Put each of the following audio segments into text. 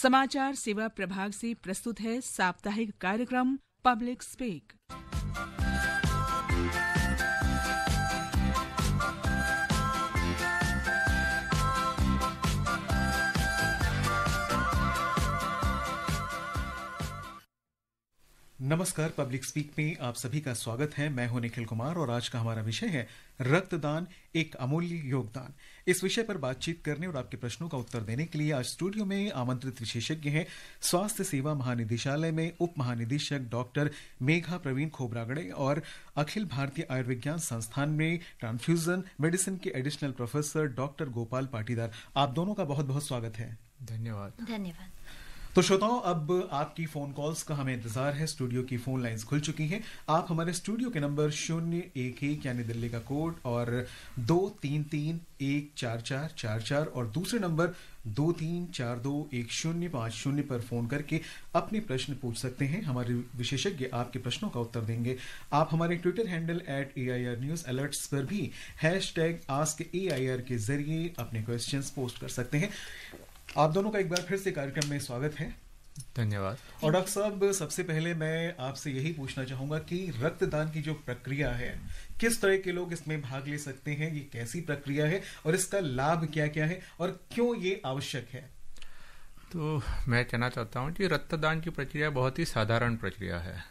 समाचार सेवा प्रभाग से प्रस्तुत है साप्ताहिक कार्यक्रम पब्लिक स्पीक। नमस्कार, पब्लिक स्पीक में आप सभी का स्वागत है। मैं हूं निखिल कुमार और आज का हमारा विषय है रक्तदान, एक अमूल्य योगदान। इस विषय पर बातचीत करने और आपके प्रश्नों का उत्तर देने के लिए आज स्टूडियो में आमंत्रित विशेषज्ञ हैं स्वास्थ्य सेवा महानिदेशालय में उप महानिदेशक डॉक्टर मेघा प्रवीण खोबरागड़े और अखिल भारतीय आयुर्विज्ञान संस्थान में ट्रांसफ्यूजन मेडिसिन के additional professor doctor Gopal Patidar. आप दोनों का बहुत बहुत स्वागत है। धन्यवाद। तो श्रोताओं, अब आपकी फोन कॉल्स का हमें इंतजार है। स्टूडियो की फोन लाइंस खुल चुकी हैं। आप हमारे स्टूडियो के नंबर 011 यानी दिल्ली का कोड और 23314444 और दूसरे नंबर 23421050 पर फोन करके अपने प्रश्न पूछ सकते हैं। हमारे विशेषज्ञ आपके प्रश्नों का उत्तर देंगे। आप हमारे Twitter handle @AIR News Alerts पर भी #AskAIR के जरिए अपने क्वेश्चंस पोस्ट कर सकते हैं। आप दोनों का एक बार फिर से कार्यक्रम में स्वागत है। धन्यवाद। और डॉक्टर साहब, सबसे पहले मैं आपसे यही पूछना चाहूंगा कि रक्तदान की जो प्रक्रिया है, किस तरह के लोग इसमें भाग ले सकते हैं, ये कैसी प्रक्रिया है और इसका लाभ क्या क्या है और क्यों ये आवश्यक है? तो मैं कहना चाहता हूँ कि रक्तदान की प्रक्रिया बहुत ही साधारण प्रक्रिया है।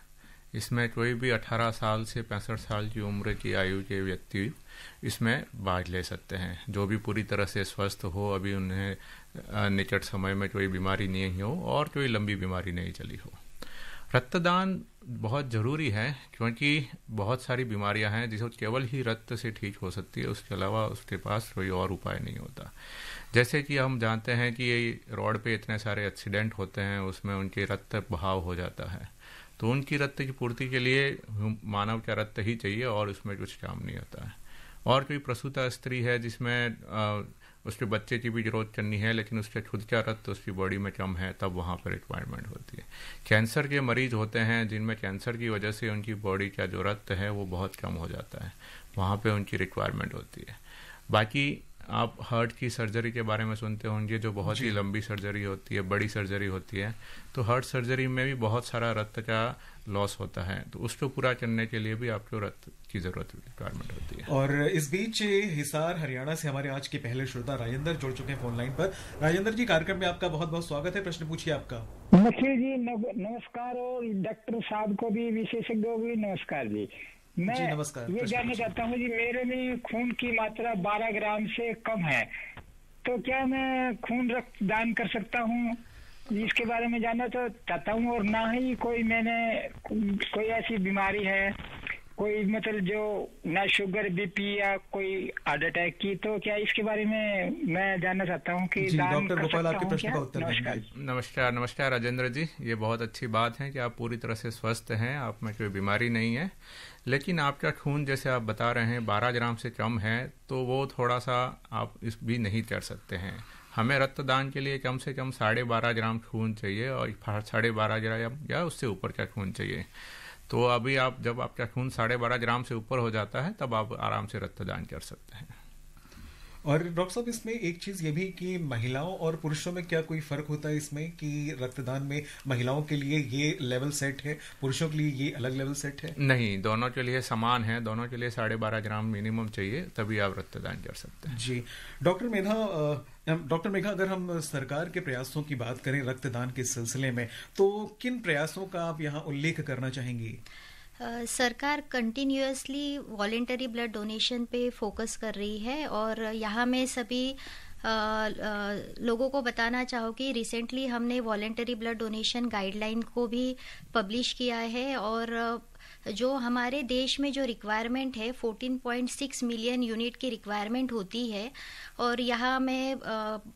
इसमें कोई भी 18 साल से 65 साल की उम्र की आयु के व्यक्ति इसमें भाग ले सकते हैं, जो भी पूरी तरह से स्वस्थ हो, अभी उन्हें निकट समय में कोई बीमारी नहीं हो और कोई लंबी बीमारी नहीं चली हो। रक्तदान बहुत ज़रूरी है क्योंकि बहुत सारी बीमारियां हैं जिसे केवल ही रक्त से ठीक हो सकती है, उसके अलावा उसके पास कोई और उपाय नहीं होता। जैसे कि हम जानते हैं कि रोड पे इतने सारे एक्सीडेंट होते हैं, उसमें उनके रक्त बहाव हो जाता है, तो उनकी रक्त की पूर्ति के लिए मानव का रक्त ही चाहिए और उसमें कुछ काम नहीं होता है। और कोई प्रसूता स्त्री है जिसमें उसके बच्चे की भी जरूरत करनी है, लेकिन उसके खुद का रक्त उसकी बॉडी में कम है, तब वहाँ पर रिक्वायरमेंट होती है। कैंसर के मरीज होते हैं जिनमें कैंसर की वजह से उनकी बॉडी का जो रक्त है वो बहुत कम हो जाता है, वहाँ पर उनकी रिक्वायरमेंट होती है। बाकी आप हार्ट की सर्जरी के बारे में सुनते होंगे, जो बहुत ही लंबी सर्जरी होती है, बड़ी सर्जरी होती है, तो हार्ट सर्जरी में भी बहुत सारा रक्त का लॉस होता है, तो उसको पूरा करने के लिए भी आपको रक्त की जरूरत रिक्वायरमेंट होती है। और इस बीच हिसार हरियाणा से हमारे आज के पहले श्रोता राजेंद्र जुड़ चुके हैं फोन लाइन पर। राजेंद्र जी, कार्यक्रम में आपका बहुत बहुत स्वागत है। प्रश्न पूछिए आपका। निखिल जी नमस्कार, और डॉक्टर साहब को भी, विशेषज्ञों को भी नमस्कार जी। मैं ये जानना चाहता हूँ जी, मेरे में खून की मात्रा 12 ग्राम से कम है, तो क्या मैं खून रक्तदान कर सकता हूँ? इसके बारे में जानना तो चाहता हूँ। और ना ही कोई ऐसी बीमारी है, कोई मतलब जो ना शुगर, बीपी या कोई हार्ट अटैक की, तो क्या इसके बारे में मैं जानना चाहता हूँ कि दान कर सकता हूँ क्या? नमस्कार राजेंद्र जी, ये बहुत अच्छी बात है कि आप पूरी तरह से स्वस्थ हैं, आप में कोई बीमारी नहीं है, लेकिन आपका खून जैसे आप बता रहे हैं 12 ग्राम से कम है, तो वो थोड़ा सा आप इस भी नहीं कर सकते हैं। हमें रक्तदान के लिए कम से कम 12.5 ग्राम खून चाहिए और 12.5 ग्राम या उससे ऊपर का खून चाहिए। तो अभी जब आपका खून 12.5 ग्राम से ऊपर हो जाता है, तब आप आराम से रक्तदान कर सकते हैं। और डॉक्टर साहब, इसमें एक चीज ये भी कि महिलाओं और पुरुषों में क्या कोई फर्क होता है इसमें, कि रक्तदान में महिलाओं के लिए ये लेवल सेट है, पुरुषों के लिए ये अलग लेवल सेट है? नहीं, दोनों के लिए समान है, दोनों के लिए 12.5 ग्राम मिनिमम चाहिए, तभी आप रक्तदान कर सकते हैं। जी डॉक्टर मेघा, अगर हम सरकार के प्रयासों की बात करें रक्तदान के सिलसिले में, तो किन प्रयासों का आप यहाँ उल्लेख करना चाहेंगी? सरकार कंटिन्यूअसली वॉलेंटरी ब्लड डोनेशन पे फोकस कर रही है, और यहाँ मैं सभी लोगों को बताना चाहूँगी, रिसेंटली हमने वॉलेंटरी ब्लड डोनेशन गाइडलाइन को भी पब्लिश किया है, और जो हमारे देश में जो रिक्वायरमेंट है 14.6 मिलियन यूनिट की रिक्वायरमेंट होती है। और यहाँ मैं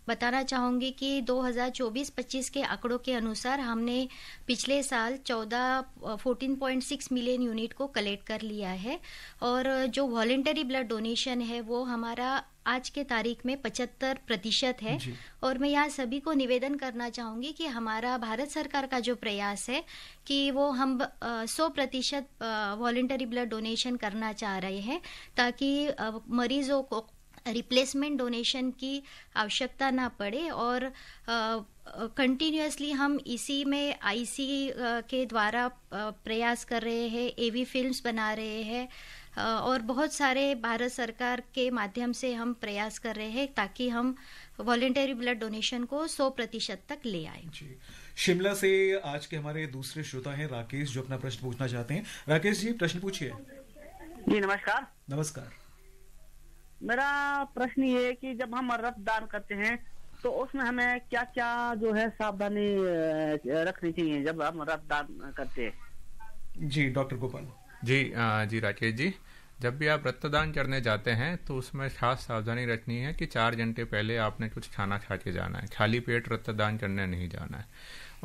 बताना चाहूँगी कि 2024-25 के आंकड़ों के अनुसार हमने पिछले साल 14.6 मिलियन यूनिट को कलेक्ट कर लिया है, और जो वॉलेंटरी ब्लड डोनेशन है वो हमारा आज के तारीख में 75% है। और मैं यहाँ सभी को निवेदन करना चाहूंगी कि हमारा भारत सरकार का जो प्रयास है कि वो हम 100% वॉलेंटरी ब्लड डोनेशन करना चाह रहे हैं, ताकि मरीजों को रिप्लेसमेंट डोनेशन की आवश्यकता ना पड़े, और कंटिन्यूअसली हम इसी में आईसी के द्वारा प्रयास कर रहे हैं, एवी फिल्म्स बना रहे हैं और बहुत सारे भारत सरकार के माध्यम से हम प्रयास कर रहे हैं ताकि हम वॉलेंटरी ब्लड डोनेशन को 100% तक ले आए। शिमला से आज के हमारे दूसरे श्रोता हैं राकेश, जो अपना प्रश्न पूछना चाहते हैं। राकेश जी, प्रश्न पूछिए। जी नमस्कार। नमस्कार। मेरा प्रश्न ये है कि जब हम रक्तदान करते हैं तो उसमें हमें क्या क्या जो है सावधानी रखनी चाहिए जब हम रक्तदान करते हैं? जी डॉक्टर गोपाल। जी राकेश जी, जब भी आप रक्तदान करने जाते हैं तो उसमें खास सावधानी रखनी है कि 4 घंटे पहले आपने कुछ खाना खा के जाना है, खाली पेट रक्तदान करने नहीं जाना है।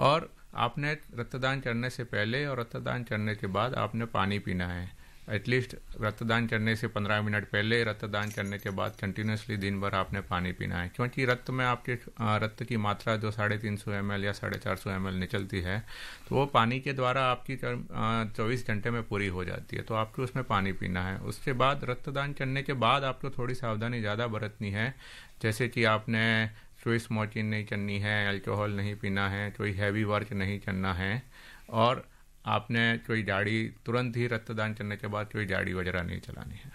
और आपने रक्तदान करने से पहले और रक्तदान करने के बाद आपने पानी पीना है। एटलीस्ट रक्तदान करने से 15 मिनट पहले, रक्तदान करने के बाद कंटिन्यूसली दिन भर आपने पानी पीना है, क्योंकि रक्त में आपके रक्त की मात्रा जो 350 ml या 450 ml निकलती है तो वो पानी के द्वारा आपकी 24 घंटे में पूरी हो जाती है, तो आपको उसमें पानी पीना है। उसके बाद रक्तदान करने के बाद आपको थोड़ी सावधानी ज़्यादा बरतनी है, जैसे कि आपने कोई स्मोकिंग नहीं करनी है, अल्कोहल नहीं पीना है, कोई हैवी वर्क नहीं करना है और आपने कोई गाड़ी तुरंत ही रक्तदान करने के बाद कोई गाड़ी वगैरह नहीं चलानी है।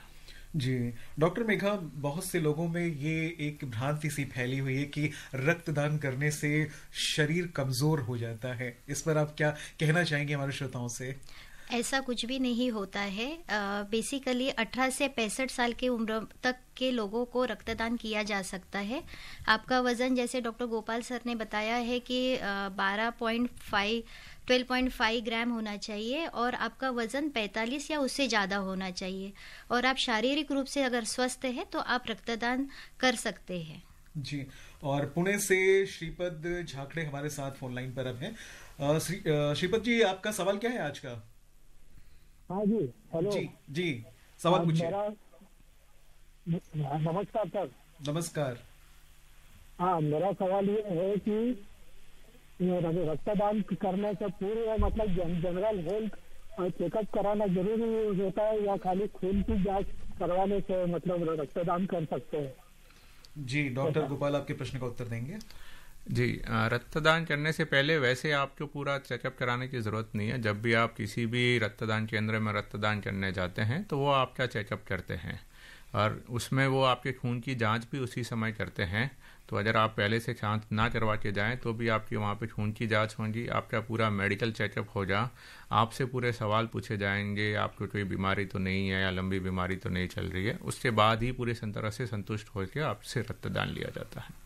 जी डॉक्टर मेघा, बहुत से लोगों में ये एक भ्रांति सी फैली हुई है कि रक्तदान करने से शरीर कमजोर हो जाता है, इस पर आप क्या कहना चाहेंगे हमारे श्रोताओं से? ऐसा कुछ भी नहीं होता है। बेसिकली 18 से 65 साल की उम्र तक के लोगों को रक्तदान किया जा सकता है। आपका वजन जैसे डॉक्टर गोपाल सर ने बताया है कि 12.5 ग्राम होना चाहिए और आपका वजन 45 या उससे ज़्यादा होना चाहिए और आप शारीरिक रूप से अगर स्वस्थ है तो आप रक्तदान कर सकते हैं। जी। और पुणे से श्रीपद झाकड़े हमारे साथ फोन लाइन पर अब हैं। श्रीपद जी, आपका सवाल क्या है आज का? हाँ जी, हेलो जी सवाल पूछिए। नमस्कार सर। नमस्कार। हाँ, मेरा सवाल ये है कि रक्तदान करने से पूर्व मतलब जनरल हेल्थ चेकअप कराना जरूरी होता है या खाली खून की जांच करवाने से मतलब रक्तदान कर सकते हैं? जी डॉक्टर गोपाल आपके प्रश्न का उत्तर देंगे। जी, रक्तदान करने से पहले वैसे आपको पूरा चेकअप कराने की ज़रूरत नहीं है। जब भी आप किसी भी रक्तदान केंद्र में रक्तदान करने जाते हैं तो वो आपका चेकअप करते हैं और उसमें वो आपके खून की जांच भी उसी समय करते हैं। तो अगर आप पहले से जांच ना करवा के जाएं तो भी आपकी वहाँ पे खून की जांच होगी, आपका पूरा मेडिकल चेकअप होगा, आपसे पूरे सवाल पूछे जाएंगे, आपको कोई बीमारी तो नहीं है या लंबी बीमारी तो नहीं चल रही है। उसके बाद ही पूरे तरह से संतुष्ट होकर आपसे रक्तदान लिया जाता है।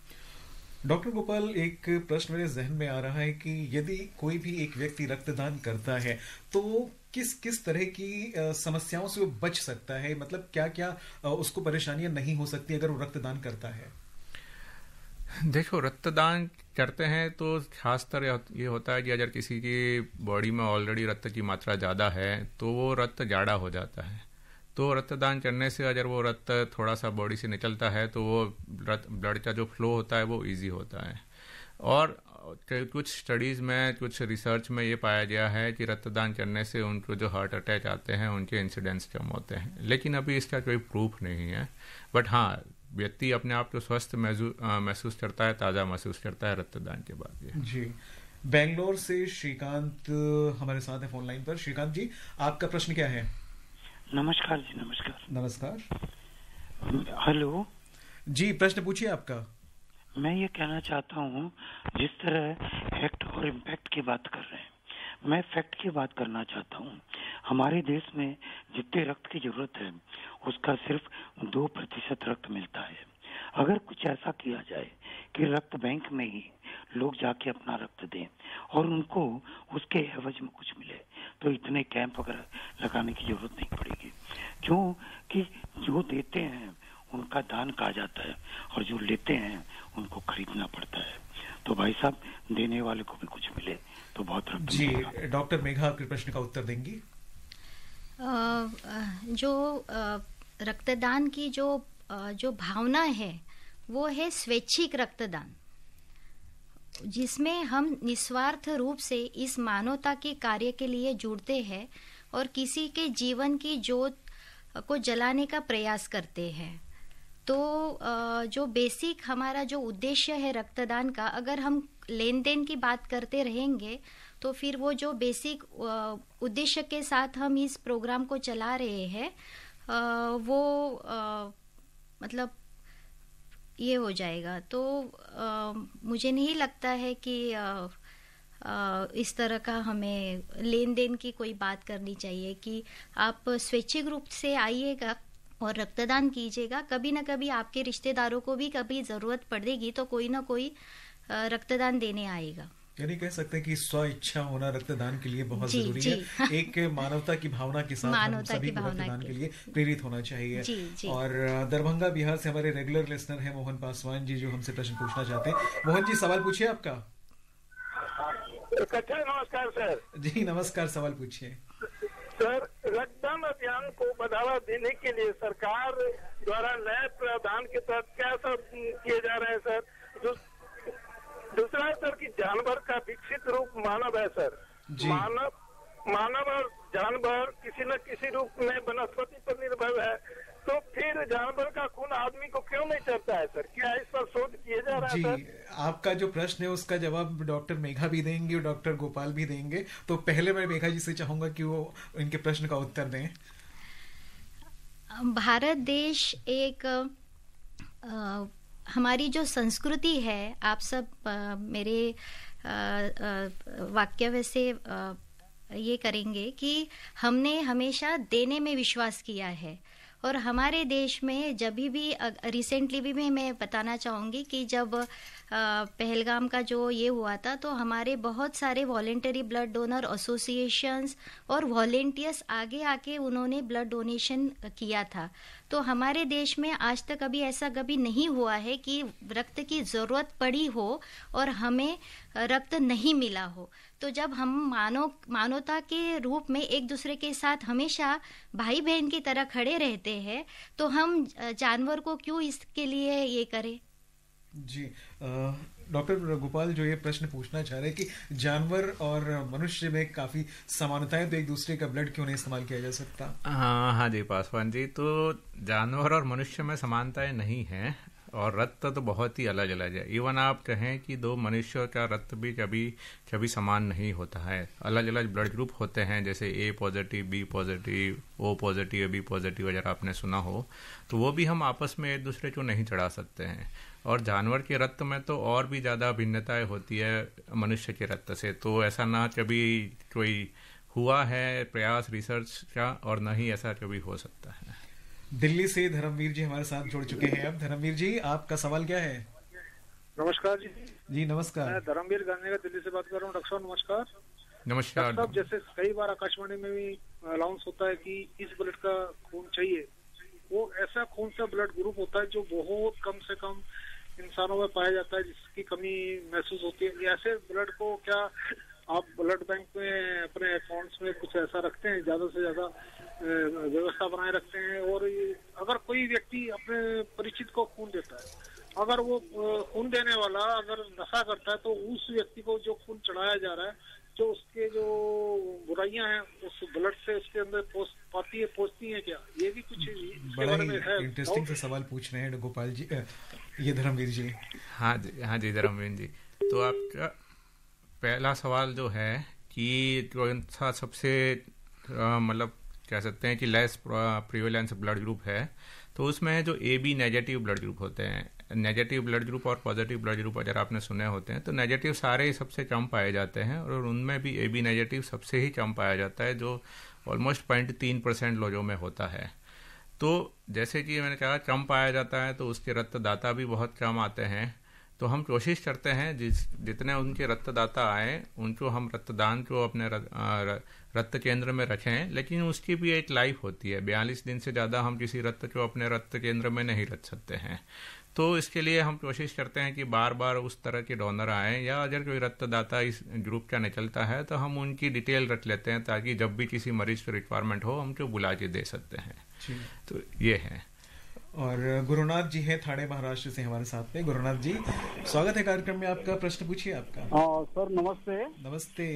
डॉक्टर गोपाल, एक प्रश्न मेरे जहन में आ रहा है कि यदि कोई भी एक व्यक्ति रक्तदान करता है तो किस किस तरह की समस्याओं से वो बच सकता है? मतलब क्या क्या उसको परेशानियां नहीं हो सकती अगर वो रक्तदान करता है? देखो, रक्तदान करते हैं तो खासतर ये होता है कि अगर किसी की बॉडी में ऑलरेडी रक्त की मात्रा ज़्यादा है तो वो रक्त गाढ़ा हो जाता है। तो रक्तदान करने से अगर वो रक्त थोड़ा सा बॉडी से निकलता है तो वो ब्लड का जो फ्लो होता है वो इजी होता है। और कुछ स्टडीज़ में, कुछ रिसर्च में ये पाया गया है कि रक्तदान करने से उनको जो हार्ट अटैक आते हैं उनके इंसिडेंस कम होते हैं, लेकिन अभी इसका कोई प्रूफ नहीं है। बट हाँ, व्यक्ति अपने आप को स्वस्थ महसूस करता है, ताज़ा महसूस करता है रक्तदान के बाद। जी, बेंगलोर से श्रीकांत हमारे साथ है फोन लाइन पर। श्रीकांत जी, आपका प्रश्न क्या है? नमस्कार जी। नमस्कार। नमस्कार। हेलो जी, प्रश्न पूछिए आपका। मैं ये कहना चाहता हूँ, जिस तरह एक्ट और इम्पैक्ट की बात कर रहे हैं, मैं फैक्ट की बात करना चाहता हूँ। हमारे देश में जितने रक्त की जरूरत है उसका सिर्फ 2% रक्त मिलता है। अगर कुछ ऐसा किया जाए कि रक्त बैंक में ही लोग जाके अपना रक्त दें और उनको उसके एवज में कुछ मिले तो इतने कैंप वगैरह लगाने की जरूरत नहीं पड़ेगी, क्योंकि जो देते हैं उनका दान कहा जाता है और जो लेते हैं उनको खरीदना पड़ता है। तो भाई साहब, देने वाले को भी कुछ मिले तो बहुत रक्त जी। डॉक्टर मेघा आपके प्रश्न का उत्तर देंगी। जो रक्तदान की जो भावना है वो है स्वैच्छिक रक्तदान, जिसमें हम निस्वार्थ रूप से इस मानवता के कार्य के लिए जुड़ते हैं और किसी के जीवन की ज्योत को जलाने का प्रयास करते हैं। तो जो बेसिक हमारा जो उद्देश्य है रक्तदान का, अगर हम लेन देन की बात करते रहेंगे तो फिर वो जो बेसिक उद्देश्य के साथ हम इस प्रोग्राम को चला रहे हैं वो मतलब ये हो जाएगा। तो मुझे नहीं लगता है कि इस तरह का हमें लेन देन की कोई बात करनी चाहिए कि आप स्वैच्छिक रूप से आइएगा और रक्तदान कीजिएगा। कभी ना कभी आपके रिश्तेदारों को भी कभी जरूरत पड़ेगी तो कोई ना कोई रक्तदान देने आएगा। यानी कह सकते हैं कि स्व इच्छा होना रक्तदान के लिए बहुत जरूरी है। एक मानवता की भावना के साथ हम सभी को रक्तदान के लिए प्रेरित होना चाहिए। जी। और दरभंगा बिहार से हमारे रेगुलर लिसनर हैं मोहन पासवान जी, जो हमसे प्रश्न पूछना चाहते हैं। मोहन जी, सवाल पूछिए आपका। नमस्कार सर। जी नमस्कार, सवाल पूछिए सर। रक्तदान अभियान को बढ़ावा देने के लिए सरकार द्वारा नए प्रावधान के तहत क्या सब किए जा रहे हैं सर? दूसरा सर कि जानवर का विकसित रूप मानव है सर। मानव और जानवर किसी न किसी रूप में वनस्पति पर निर्भर है, तो फिर जानवर का खून आदमी को क्यों नहीं चढ़ता है सर? क्या इस पर शोध किए जा रहा है सर? आपका जो प्रश्न है उसका जवाब डॉक्टर मेघा भी देंगे और डॉक्टर गोपाल भी देंगे। तो पहले मैं मेघा जी से चाहूंगा कि वो इनके प्रश्न का उत्तर दें। भारत देश एक हमारी जो संस्कृति है, आप सब मेरे वाक्य से ये करेंगे कि हमने हमेशा देने में विश्वास किया है। और हमारे देश में जब भी रिसेंटली भी मैं बताना चाहूँगी कि जब पहलगाम का जो ये हुआ था तो हमारे बहुत सारे वॉलेंटरी ब्लड डोनर एसोसिएशंस और वॉलेंटियर्स आगे आके उन्होंने ब्लड डोनेशन किया था। तो हमारे देश में आज तक अभी ऐसा कभी नहीं हुआ है कि रक्त की ज़रूरत पड़ी हो और हमें रक्त नहीं मिला हो। तो जब हम मानवता के रूप में एक दूसरे के साथ हमेशा भाई बहन की तरह खड़े रहते हैं, तो हम जानवर को क्यों इसके लिए ये करें? जी डॉक्टर गोपाल जो ये प्रश्न पूछना चाह रहे हैं कि जानवर और मनुष्य में काफी समानताएं, तो एक दूसरे का ब्लड क्यों नहीं इस्तेमाल किया जा सकता? हाँ जी पासवान जी, तो जानवर और मनुष्य में समानताएं नहीं हैं और रक्त तो बहुत ही अलग अलग है। इवन आप कहें कि दो मनुष्यों का रक्त भी कभी समान नहीं होता है। अलग अलग ब्लड ग्रुप होते हैं, जैसे A positive, B positive, O positive, B positive अगर आपने सुना हो, तो वो भी हम आपस में एक दूसरे को नहीं चढ़ा सकते हैं। और जानवर के रक्त में तो और भी ज़्यादा भिन्नताएं होती है मनुष्य के रक्त से। तो ऐसा ना कभी कोई हुआ है प्रयास रिसर्च का और न ही ऐसा कभी हो सकता है। दिल्ली से धर्मवीर जी हमारे साथ जुड़ चुके हैं। अब धर्मवीर जी, आपका सवाल क्या है? नमस्कार जी। जी नमस्कार। मैं धर्मवीर गांधी का दिल्ली से बात कर रहा हूँ। डॉक्टर साहब नमस्कार। नमस्कार साहब, जैसे कई बार आकाशवाणी में भी अनाउंस होता है कि इस ब्लड का खून चाहिए, वो ऐसा कौन सा ब्लड ग्रुप होता है जो बहुत कम से कम इंसानों में पाया जाता है, जिसकी कमी महसूस होती है? ऐसे ब्लड को क्या आप ब्लड बैंक में अपने अकाउंट्स में कुछ ऐसा रखते हैं, ज्यादा से ज्यादा व्यवस्था बनाए रखते हैं? और अगर कोई व्यक्ति अपने परिचित को खून देता है, अगर वो खून देने वाला अगर नशा करता है, तो उस व्यक्ति को जो खून चढ़ाया जा रहा है, जो उसके जो बुराइयां हैं उस ब्लड से उसके अंदर पहुंचती हैं क्या? ये भी कुछ बड़ा ही इंटरेस्टिंग से सवाल पूछ रहे हैं गोपाल जी, ये धर्मवीर जी। हाँ जी धर्मवीर जी, तो आपका पहला सवाल जो है कि कौन सा सबसे मतलब कह सकते हैं कि लेस प्रिवेलेंस ब्लड ग्रुप है, तो उसमें जो AB नेगेटिव ब्लड ग्रुप होते हैं, नेगेटिव ब्लड ग्रुप और पॉजिटिव ब्लड ग्रुप अगर आपने सुने होते हैं, तो नेगेटिव सारे ही सबसे कम पाए जाते हैं और उनमें भी AB नेगेटिव सबसे ही कम पाया जाता है, जो ऑलमोस्ट 0.3% लोगों में होता है। तो जैसे कि मैंने कहा कम पाया जाता है, तो उसके रक्तदाता भी बहुत कम आते हैं। तो हम कोशिश करते हैं जितने उनके रक्तदाता आए उनको हम रक्तदान को अपने रक्त केंद्र में रखें, लेकिन उसकी भी एक लाइफ होती है। 42 दिन से ज़्यादा हम किसी रक्त को अपने रक्त केंद्र में नहीं रख सकते हैं। तो इसके लिए हम कोशिश करते हैं कि बार बार उस तरह के डोनर आएँ, या अगर कोई रक्तदाता इस ग्रुप का निकलता है तो हम उनकी डिटेल रख लेते हैं, ताकि जब भी किसी मरीज को रिक्वायरमेंट हो हम उनको बुला के दे सकते हैं। तो ये है। और गुरुनाथ जी हैं ठाणे महाराष्ट्र से हमारे साथ में। गुरुनाथ जी, स्वागत है कार्यक्रम में आपका। प्रश्न पूछिए आपका। सर नमस्ते। नमस्ते।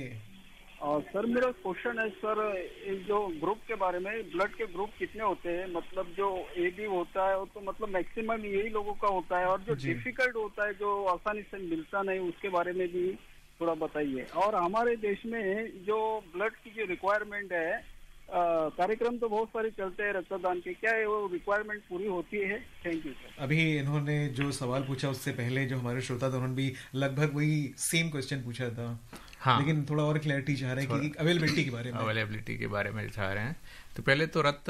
सर मेरा क्वेश्चन है सर, इस जो ग्रुप के बारे में, ब्लड के ग्रुप कितने होते हैं? मतलब जो AB होता है वो तो मतलब मैक्सिमम यही लोगों का होता है, और जो डिफिकल्ट होता है जो आसानी से मिलता नहीं, उसके बारे में भी थोड़ा बताइए। और हमारे देश में जो ब्लड की जो रिक्वायरमेंट है, कार्यक्रम तो बहुत सारे चलते हैं रक्तदान के, क्या है वो रिक्वायरमेंट पूरी होती है? Thank you sir. अभी इन्होंने जो सवाल पूछा उससे पहले जो हमारे श्रोता थे उन्होंने भी लगभग वही सेम क्वेश्चन पूछा था। हाँ, लेकिन थोड़ा और क्लैरिटी चाह रहे हैं कि अवेलेबिलिटी के बारे में चाह रहे हैं। तो पहले तो रक्त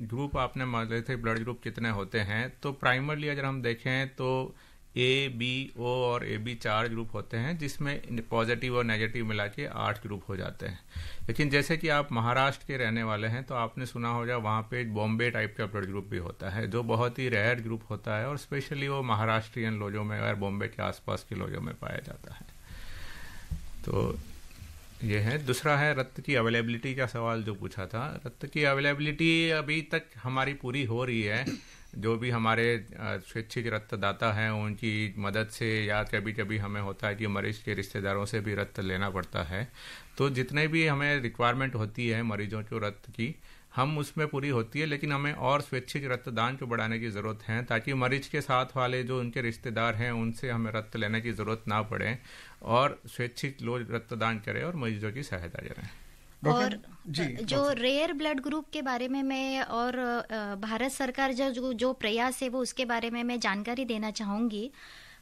ग्रुप आपने माने थे, ब्लड ग्रुप कितने होते हैं, तो प्राइमरली अगर हम देखें तो A, B, O और AB 4 ग्रुप होते हैं, जिसमें पॉजिटिव और नेगेटिव मिला के 8 ग्रुप हो जाते हैं। लेकिन जैसे कि आप महाराष्ट्र के रहने वाले हैं तो आपने सुना होगा वहाँ पे बॉम्बे टाइप का ब्लड ग्रुप भी होता है, जो बहुत ही रेयर ग्रुप होता है और स्पेशली वो महाराष्ट्रियन लोगों में और बॉम्बे के आसपास के लोगों में पाया जाता है। तो ये है। दूसरा है रक्त की अवेलेबिलिटी का सवाल जो पूछा था। रक्त की अवेलेबिलिटी अभी तक हमारी पूरी हो रही है, जो भी हमारे स्वैच्छिक रक्तदाता हैं उनकी मदद से, या कभी कभी हमें होता है कि मरीज के रिश्तेदारों से भी रक्त लेना पड़ता है। तो जितने भी हमें रिक्वायरमेंट होती है मरीजों को रक्त की, हम उसमें पूरी होती है, लेकिन हमें और स्वैच्छिक रक्तदान को बढ़ाने की ज़रूरत है, ताकि मरीज के साथ वाले जो उनके रिश्तेदार हैं उनसे हमें रक्त लेने की ज़रूरत ना पड़े और स्वैच्छिक लोग रक्तदान करें और मरीजों की सहायता करें। और जो रेयर ब्लड ग्रुप के बारे में मैं और भारत सरकार जो प्रयास है वो उसके बारे में मैं जानकारी देना चाहूँगी।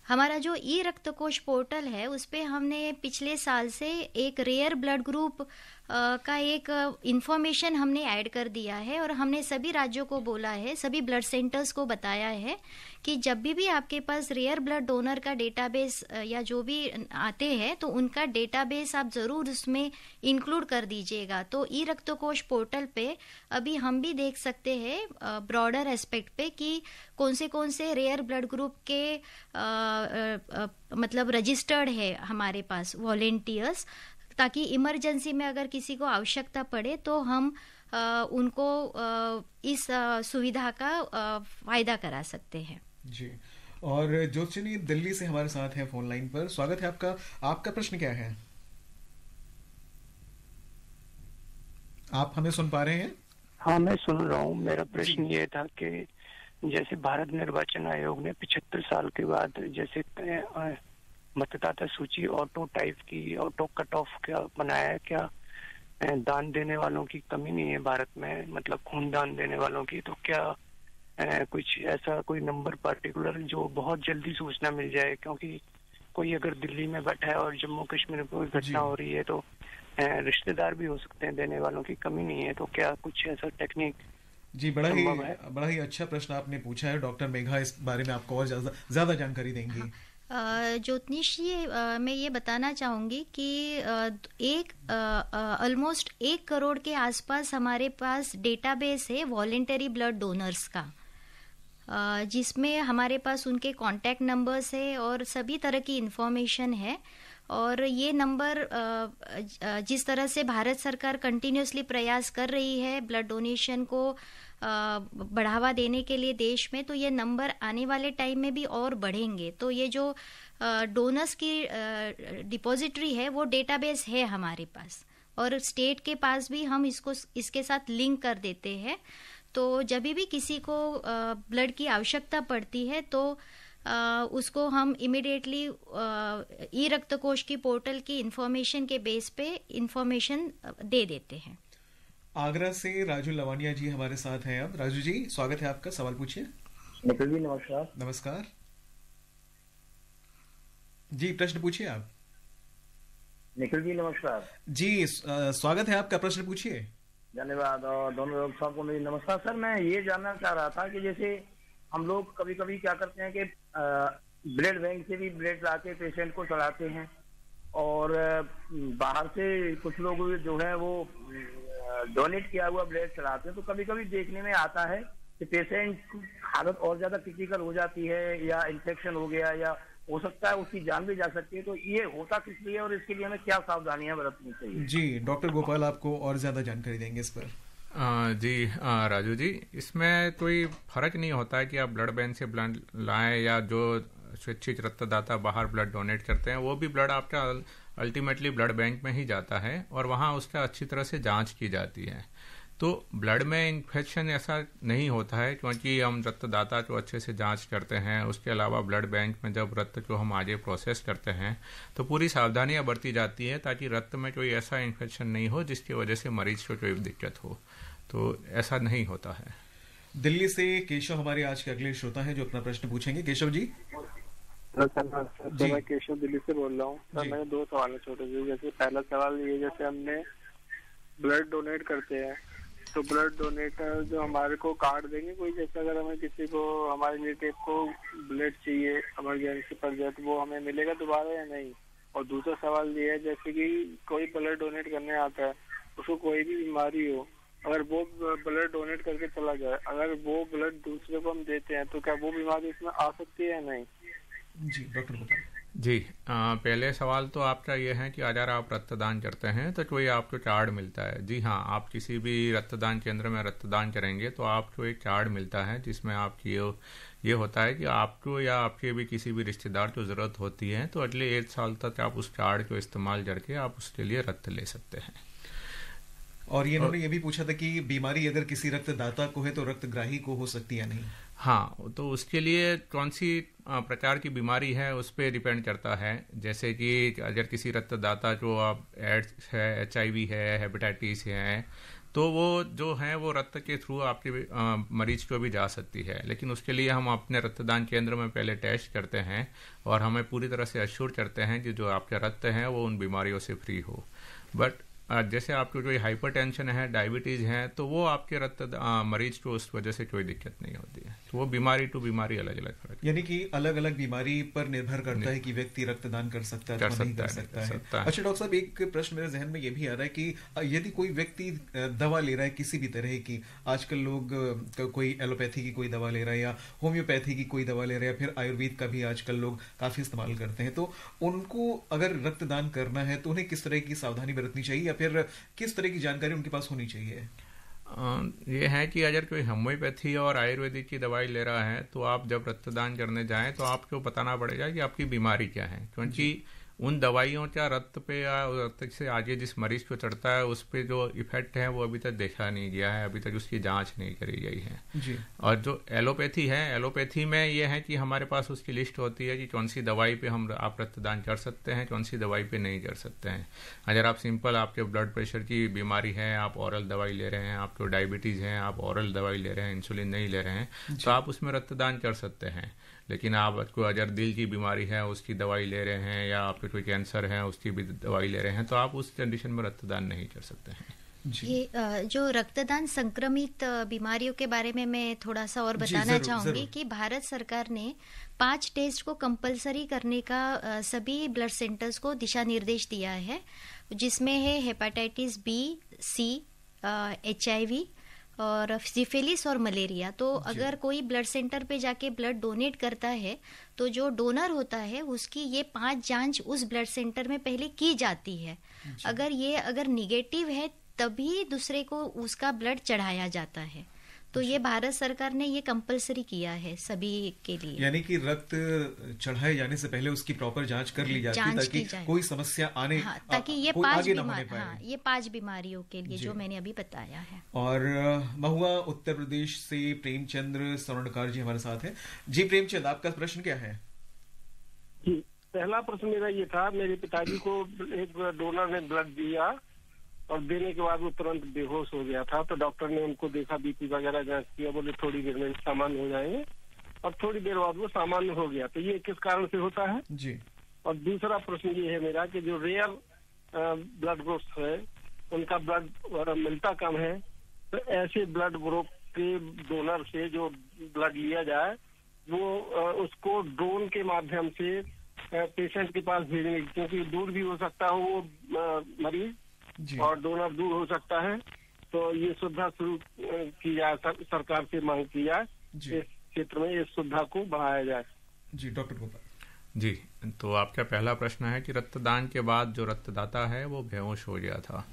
हमारा जो ई रक्त कोष पोर्टल है उस पे हमने पिछले साल से एक रेयर ब्लड ग्रुप का एक इंफॉर्मेशन हमने ऐड कर दिया है, और हमने सभी राज्यों को बोला है, सभी ब्लड सेंटर्स को बताया है कि जब भी आपके पास रेयर ब्लड डोनर का डेटाबेस या जो भी आते हैं तो उनका डेटाबेस आप ज़रूर उसमें इंक्लूड कर दीजिएगा। तो ई रक्त कोष पोर्टल पे अभी हम भी देख सकते हैं ब्रॉडर एस्पेक्ट पे कि कौन से रेयर ब्लड ग्रुप के मतलब रजिस्टर्ड है हमारे पास वॉलेंटियर्स, ताकि इमरजेंसी में अगर किसी को आवश्यकता पड़े तो हम उनको इस सुविधा का फायदा करा सकते हैं। जी। और ज्योतिनी दिल्ली से हमारे साथ हैं फोन लाइन पर, स्वागत है आपका। आपका प्रश्न क्या है? आप हमें सुन पा रहे हैं? हाँ, मैं सुन रहा हूँ। मेरा प्रश्न ये था कि जैसे भारत निर्वाचन आयोग ने 75 साल के बाद जैसे मतदाता सूची ऑटो टाइप की, ऑटो कट ऑफ क्या बनाया है, क्या दान देने वालों की कमी नहीं है भारत में, मतलब खून दान देने वालों की, तो क्या कुछ ऐसा कोई नंबर पर्टिकुलर जो बहुत जल्दी सूचना मिल जाए? क्योंकि कोई अगर दिल्ली में बैठा है और जम्मू कश्मीर में कोई घटना हो रही है तो रिश्तेदार भी हो सकते हैं, देने वालों की कमी नहीं है, तो क्या कुछ ऐसा टेक्निक? जी, बड़ा ही अच्छा प्रश्न आपने पूछा है। डॉक्टर मेघा इस बारे में आपको और ज्यादा जानकारी देंगी। ज्योतिष जी, मैं ये बताना चाहूँगी कि ऑलमोस्ट 1 करोड़ के आसपास हमारे पास डेटाबेस है वॉलेंटरी ब्लड डोनर्स का, जिसमें हमारे पास उनके कॉन्टैक्ट नंबर्स है और सभी तरह की इंफॉर्मेशन है। और ये नंबर जिस तरह से भारत सरकार कंटिन्यूसली प्रयास कर रही है ब्लड डोनेशन को बढ़ावा देने के लिए देश में, तो ये नंबर आने वाले टाइम में भी और बढ़ेंगे। तो ये जो डोनर्स की डिपॉजिटरी है वो डेटाबेस है हमारे पास, और स्टेट के पास भी हम इसके साथ लिंक कर देते हैं। तो जब भी किसी को ब्लड की आवश्यकता पड़ती है तो उसको हम इमिडिएटली ई रक्त कोष की पोर्टल की इंफॉर्मेशन के बेस पे इंफॉर्मेशन दे देते हैं। आगरा से राजू लवानिया जी हमारे साथ हैं। अब राजू जी, स्वागत है आपका, सवाल पूछिए। निखिल जी नमस्कार। नमस्कार जी, प्रश्न पूछिए आप। निखिल जी नमस्कार। जी, स्वागत है आपका, प्रश्न पूछिए। धन्यवाद। और दोनों लोग सबको मेरी नमस्कार। सर, मैं ये जानना चाह रहा था कि जैसे हम लोग कभी कभी क्या करते हैं कि ब्लड बैंक से भी ब्लड लाके पेशेंट को चढ़ाते हैं, और बाहर से कुछ लोग जो है वो डोनेट किया हुआ ब्लड चढ़ाते हैं। तो कभी कभी देखने में आता है कि पेशेंट की हालत और ज्यादा क्रिटिकल हो जाती है, या इन्फेक्शन हो गया, या हो सकता है उसकी जान भी जा सकती है। तो ये होता किस लिए और इसके लिए हमें क्या सावधानियां बरतनी चाहिए? जी, डॉक्टर गोपाल आपको और ज्यादा जानकारी देंगे इस पर। जी राजू जी, इसमें कोई फर्क नहीं होता है कि आप ब्लड बैंक से ब्लड लाएं या जो स्वैच्छिक रक्तदाता बाहर ब्लड डोनेट करते हैं, वो भी ब्लड आपका अल्टीमेटली ब्लड बैंक में ही जाता है और वहाँ उसका अच्छी तरह से जांच की जाती है। तो ब्लड में इन्फेक्शन ऐसा नहीं होता है क्योंकि हम रक्तदाता को अच्छे से जांच करते हैं। उसके अलावा ब्लड बैंक में जब रक्त को हम आगे प्रोसेस करते हैं तो पूरी सावधानियां बरती जाती है ताकि रक्त में कोई ऐसा इन्फेक्शन नहीं हो जिसकी वजह से मरीज को कोई दिक्कत हो। तो ऐसा नहीं होता है। दिल्ली से केशव हमारे आज के अगले श्रोता हैं जो अपना प्रश्न पूछेंगे। केशव जी। मैं केशव दिल्ली से बोल रहा हूँ सर। मैंने 2 सवाल है छोटे से। जैसे पहला सवाल ये, जैसे हमने ब्लड डोनेट करते हैं तो ब्लड डोनेटर जो हमारे को कार्ड देंगे कोई, जैसे अगर हमें किसी को हमारे रिलेटिव को ब्लड चाहिए इमरजेंसी पड़ जाए तो वो हमें मिलेगा दोबारा या नहीं? और दूसरा सवाल ये है, जैसे कि कोई ब्लड डोनेट करने आता है, उसको कोई भी बीमारी हो, अगर वो ब्लड डोनेट करके चला जाए, अगर वो ब्लड दूसरे को हम देते हैं तो क्या वो बीमारी इसमें आ सकती है या नहीं? जी डॉक्टर बताइए। जी पहले सवाल तो आपका ये है कि अगर आप रक्तदान करते हैं तो कोई आपको कार्ड मिलता है। जी हाँ, आप किसी भी रक्तदान केंद्र में रक्तदान करेंगे तो आपको एक कार्ड मिलता है जिसमें आपकी ये होता है कि आपको या आपके भी किसी भी रिश्तेदार को ज़रूरत होती है तो अगले 1 साल तक आप उस कार्ड को इस्तेमाल करके आप उसके लिए रक्त ले सकते हैं। और ये इन्होंने ये भी पूछा था कि बीमारी अगर किसी रक्तदाता को है तो रक्तग्राही को हो सकती है या नहीं? हाँ, तो उसके लिए कौन सी प्रकार की बीमारी है उस पर डिपेंड करता है। जैसे कि अगर किसी रक्तदाता को आप एड्स है, HIV है, हेपेटाइटिस है, तो वो जो है वो रक्त के थ्रू आपके मरीज को भी जा सकती है। लेकिन उसके लिए हम अपने रक्तदान केंद्र में पहले टेस्ट करते हैं और हमें पूरी तरह से अश्योर करते हैं कि जो आपका रक्त है वो उन बीमारियों से फ्री हो। बट जैसे आपको कोई हाइपरटेंशन है, डायबिटीज है, तो वो आपके रक्त मरीज को उस वजह से कोई दिक्कत नहीं होती है। तो वो बीमारी टू बीमारी अलग अलग फर्क, यानी कि अलग अलग बीमारी पर निर्भर करता है कि व्यक्ति रक्तदान कर सकता है अथवा नहीं कर सकता है। अच्छा डॉक्टर साहब, एक प्रश्न मेरे जहन में ये भी आ रहा है कि यदि कोई व्यक्ति दवा ले रहा है किसी भी तरह की, आजकल लोग कोई एलोपैथी की कोई दवा ले रहा है या होम्योपैथी की कोई दवा ले रहा है, फिर आयुर्वेद का भी आजकल लोग काफी इस्तेमाल करते हैं, तो उनको अगर रक्तदान करना है तो उन्हें किस तरह की सावधानी बरतनी चाहिए या फिर किस तरह की जानकारी उनके पास होनी चाहिए? ये है कि अगर कोई होम्योपैथी और आयुर्वेदिक की दवाई ले रहा है तो आप जब रक्तदान करने जाएं तो आपको बताना पड़ेगा कि आपकी बीमारी क्या है, क्योंकि उन दवाइयों का रक्त पे या रक्त से आगे जिस मरीज को चढ़ता है उस पे जो इफेक्ट है वो अभी तक देखा नहीं गया है, अभी तक उसकी जांच नहीं करी गई है जी। और जो एलोपैथी है, एलोपैथी में ये है कि हमारे पास उसकी लिस्ट होती है कि कौन सी दवाई पे आप रक्तदान कर सकते हैं, कौन सी दवाई पे नहीं कर सकते हैं। अगर आप सिंपल आपके ब्लड प्रेशर की बीमारी है, आप ऑरल दवाई ले रहे हैं, आपको डायबिटीज है, आप ऑरल दवाई ले रहे हैं, इंसुलिन नहीं ले रहे हैं, तो आप उसमें रक्तदान कर सकते हैं। लेकिन आपको अगर दिल की बीमारी है उसकी दवाई ले रहे हैं या आपको कोई कैंसर है उसकी भी दवाई ले रहे हैं तो आप उस कंडीशन में रक्तदान नहीं कर सकते हैं। ये जो रक्तदान संक्रमित बीमारियों के बारे में मैं थोड़ा सा और बताना चाहूंगी कि भारत सरकार ने 5 टेस्ट को कंपलसरी करने का सभी ब्लड सेंटर्स को दिशा निर्देश दिया है, जिसमें है हेपेटाइटिस B, C, HIV और सिफिलिस और मलेरिया। तो अगर कोई ब्लड सेंटर पे जाके ब्लड डोनेट करता है तो जो डोनर होता है उसकी ये 5 जांच उस ब्लड सेंटर में पहले की जाती है। अगर निगेटिव है तभी दूसरे को उसका ब्लड चढ़ाया जाता है। तो ये भारत सरकार ने ये कंपलसरी किया है सभी के लिए, यानी कि रक्त चढ़ाए जाने से पहले उसकी प्रॉपर जांच कर ली जाती है ताकि कोई समस्या आने ताकि ये 5 बीमारियों के लिए जो मैंने अभी बताया है। और महुआ उत्तर प्रदेश से प्रेमचंद्र स्वर्णकार जी हमारे साथ हैं। जी प्रेमचंद, आपका प्रश्न क्या है? जी, पहला प्रश्न मेरा ये था, मेरे पिताजी को एक डोनर ने ब्लड दिया और देने के बाद वो तुरंत बेहोश हो गया था, तो डॉक्टर ने उनको देखा, बीपी वगैरह जांच किया, बोले थोड़ी देर में सामान्य हो जाएंगे, और थोड़ी देर बाद वो सामान्य हो गया। तो ये किस कारण से होता है जी? और दूसरा प्रश्न ये है मेरा कि जो रेयर ब्लड ग्रुप्स है उनका ब्लड मिलता कम है, तो ऐसे ब्लड ग्रुप के डोनर से जो ब्लड लिया जाए वो उसको ड्रोन के माध्यम से पेशेंट के पास भेजने, क्योंकि दूर भी हो सकता है वो मरीज और डोनर दूर हो सकता है, तो ये सुविधा शुरू की जाए, सरकार से मांग की जाए इस क्षेत्र में इस सुविधा को बढ़ाया जाए। जी डॉक्टर गोपाल जी, तो आपका पहला प्रश्न है कि रक्तदान के बाद जो रक्तदाता है वो बेहोश हो गया था,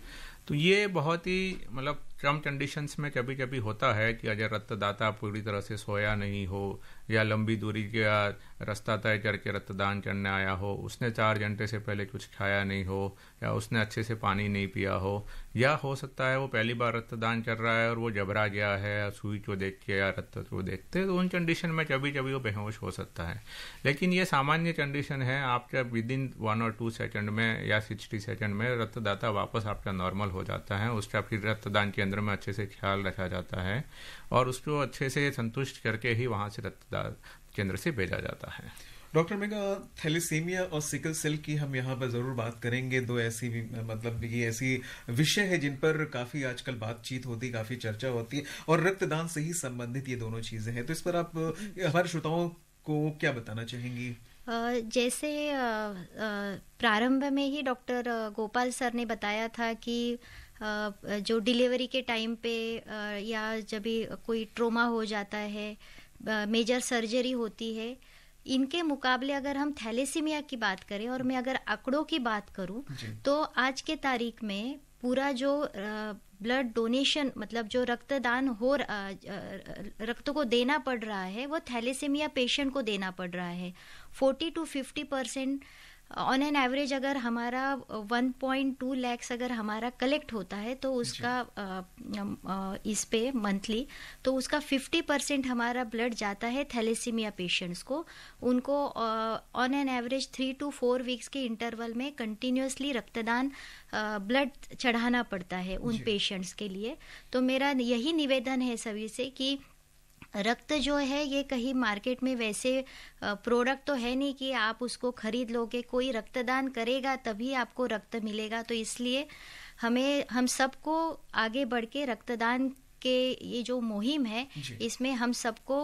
तो ये बहुत ही मतलब टर्म कंडीशंस में कभी कभी होता है कि अगर रक्तदाता पूरी तरह से सोया नहीं हो या लंबी दूरी का रास्ता तय करके रक्तदान करने आया हो, उसने 4 घंटे से पहले कुछ खाया नहीं हो या उसने अच्छे से पानी नहीं पिया हो, या हो सकता है वो पहली बार रक्तदान कर रहा है और वो घबरा गया है सुई को देख के या रक्त को देखते, तो उन कंडीशन में कभी कभी वो बेहोश हो सकता है। लेकिन ये सामान्य कंडीशन है, आपका विद इन 1 और 2 सेकंड में या 60 सेकंड में रक्तदाता वापस आपका नॉर्मल हो जाता है। उसका फिर रक्तदान केंद्र में अच्छे से ख्याल रखा जाता है और उसको अच्छे से संतुष्ट करके ही वहां से रक्तदान केंद्र से भेजा जाता है। डॉक्टर मेघा, थैलेसीमिया और सिकल सेल की हम यहाँ पर जरूर बात करेंगे। दो ऐसी मतलब ये ऐसी विषय है जिन पर काफी आजकल बातचीत होती है, काफी चर्चा होती है और रक्तदान से ही संबंधित ये दोनों चीजें हैं। तो इस पर आप हमारे श्रोताओं को क्या बताना चाहेंगी? जैसे प्रारंभ में ही डॉक्टर गोपाल सर ने बताया था कि जो डिलीवरी के टाइम पे या जब भी कोई ट्रोमा हो जाता है, मेजर सर्जरी होती है, इनके मुकाबले अगर हम थैलेसीमिया की बात करें और मैं अगर आंकड़ों की बात करूं तो आज के तारीख में पूरा जो ब्लड डोनेशन मतलब जो रक्तदान हो रक्त को देना पड़ रहा है वो थैलेसीमिया पेशेंट को देना पड़ रहा है। 40 to 50% ऑन एन एवरेज अगर हमारा 1.2 लाख अगर हमारा कलेक्ट होता है तो उसका इस पे मंथली तो उसका 50% हमारा ब्लड जाता है थैलेसीमिया पेशेंट्स को। उनको on an average 3 to 4 weeks के इंटरवल में कंटिन्यूसली रक्तदान ब्लड चढ़ाना पड़ता है उन पेशेंट्स के लिए। तो मेरा यही निवेदन है सभी से कि रक्त जो है ये कहीं मार्केट में वैसे प्रोडक्ट तो है नहीं कि आप उसको खरीद लोगे, कोई रक्तदान करेगा तभी आपको रक्त मिलेगा। तो इसलिए हम सबको आगे बढ़ के रक्तदान के ये जो मुहिम है इसमें हम सबको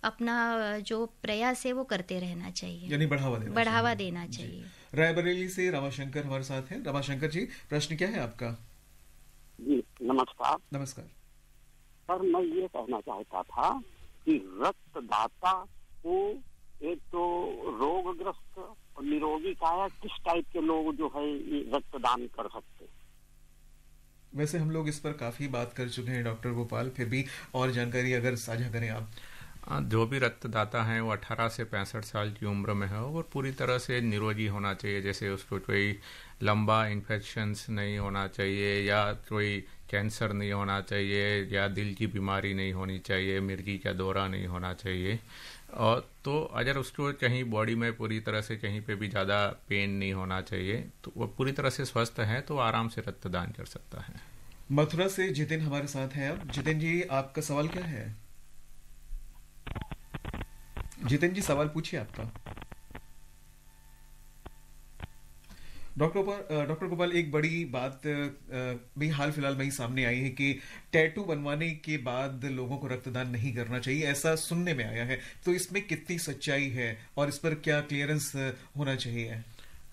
अपना जो प्रयास है वो करते रहना चाहिए, यानी बढ़ावा देना चाहिए। रायबरेली से रमाशंकर हमारे साथ हैं। रमाशंकर जी, प्रश्न क्या है आपका? जी नमस्कार। नमस्कार सर, मैं ये कहना चाहता था कि रक्तदाता को एक तो रोगग्रस्त और निरोगी काया किस टाइप के लोग जो है ये रक्तदान कर सकते हैं? वैसे हम लोग इस पर काफी बात कर चुके हैं डॉक्टर गोपाल, फिर भी और जानकारी अगर साझा करें आप। जो भी रक्तदाता हैं वो 18 से 65 साल की उम्र में है और पूरी तरह से निरोगी होना चाहिए। जैसे उसको कोई लंबा इन्फेक्शंस नहीं होना चाहिए या कोई कैंसर नहीं होना चाहिए या दिल की बीमारी नहीं होनी चाहिए, मिर्गी का दौरा नहीं होना चाहिए। और तो अगर उसको कहीं बॉडी में पूरी तरह से कहीं पे भी ज़्यादा पेन नहीं होना चाहिए, तो वो पूरी तरह से स्वस्थ है तो आराम से रक्तदान कर सकता है। मथुरा से जितिन हमारे साथ हैं। अब जितिन जी, आपका सवाल क्या है? जितिन जी, सवाल पूछिए आपका। डॉक्टर गोपाल, एक बड़ी बात भी हाल फिलहाल में ही सामने आई है कि टैटू बनवाने के बाद लोगों को रक्तदान नहीं करना चाहिए, ऐसा सुनने में आया है। तो इसमें कितनी सच्चाई है और इस पर क्या क्लियरेंस होना चाहिए?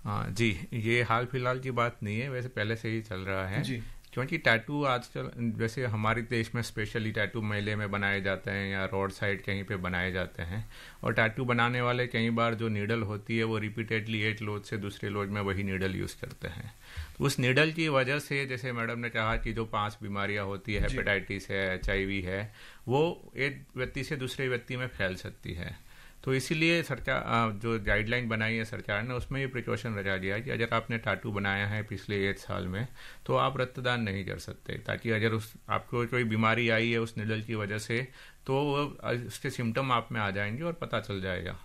हाँ जी, ये हाल फिलहाल की बात नहीं है, वैसे पहले से ही चल रहा है जी। क्योंकि टैटू आजकल वैसे हमारे देश में स्पेशली टैटू मेले में बनाए जाते हैं या रोड साइड कहीं पे बनाए जाते हैं और टैटू बनाने वाले कई बार जो नीडल होती है वो रिपीटेडली एक लोड से दूसरे लोड में वही नीडल यूज़ करते हैं। तो उस नीडल की वजह से, जैसे मैडम ने कहा कि जो 5 बीमारियां होती है, हेपेटाइटिस है, HIV है, वो एक व्यक्ति से दूसरे व्यक्ति में फैल सकती है। तो इसीलिए सरकार जो गाइडलाइन बनाई है सरकार ने, उसमें ये प्रिकॉशन रखा गया है कि अगर आपने टैटू बनाया है पिछले 1 साल में तो आप रक्तदान नहीं कर सकते, ताकि अगर आपको कोई बीमारी आई है उस निडल की वजह से तो उसके सिम्टम आप में आ जाएंगे और पता चल जाएगा।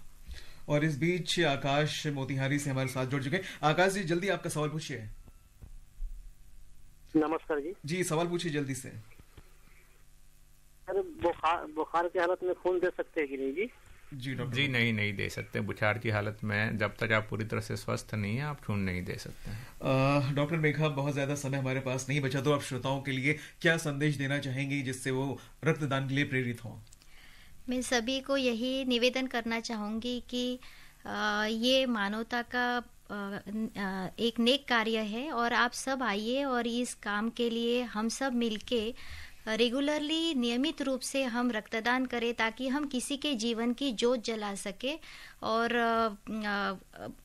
और इस बीच आकाश मोतिहारी से हमारे साथ जुड़ चुके हैं। आकाश जी, जल्दी आपका सवाल पूछिए। नमस्कार जी। जी, सवाल पूछिए जल्दी से। अरे बुखार की हालत में खून दे सकते हैं कि नहीं जी? जी डॉक्टर जी, नहीं दे सकते। बुखार की हालत में जब तक आप पूरी तरह से स्वस्थ नहीं है आप खून नहीं दे सकते। डॉक्टर मेघा, बहुत ज्यादा समय हमारे पास नहीं बचा, तो आप श्रोताओं के लिए क्या संदेश देना चाहेंगे जिससे वो रक्तदान के लिए प्रेरित हों? मैं सभी को यही निवेदन करना चाहूंगी कि ये मानवता का एक नेक कार्य है और आप सब आइए और इस काम के लिए हम सब मिलके रेगुलरली नियमित रूप से हम रक्तदान करें ताकि हम किसी के जीवन की ज्योत जला सके। और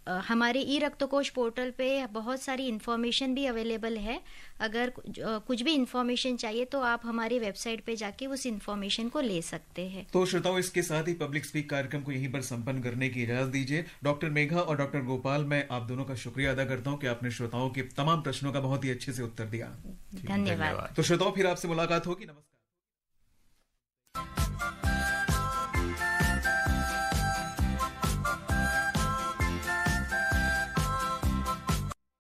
हमारे ई रक्तकोश पोर्टल पे बहुत सारी इन्फॉर्मेशन भी अवेलेबल है। अगर कुछ भी इन्फॉर्मेशन चाहिए तो आप हमारी वेबसाइट पे जाके उस इन्फॉर्मेशन को ले सकते हैं। तो श्रोताओ, इसके साथ ही पब्लिक स्पीक कार्यक्रम को यहीं पर संपन्न करने की इजाजत दीजिए। डॉक्टर मेघा और डॉक्टर गोपाल, मैं आप दोनों का शुक्रिया अदा करता हूं कि आपने श्रोताओं के तमाम प्रश्नों का बहुत ही अच्छे से उत्तर दिया। धन्यवाद। तो श्रोताओं, फिर आपसे मुलाकात होगी। नमस्कार।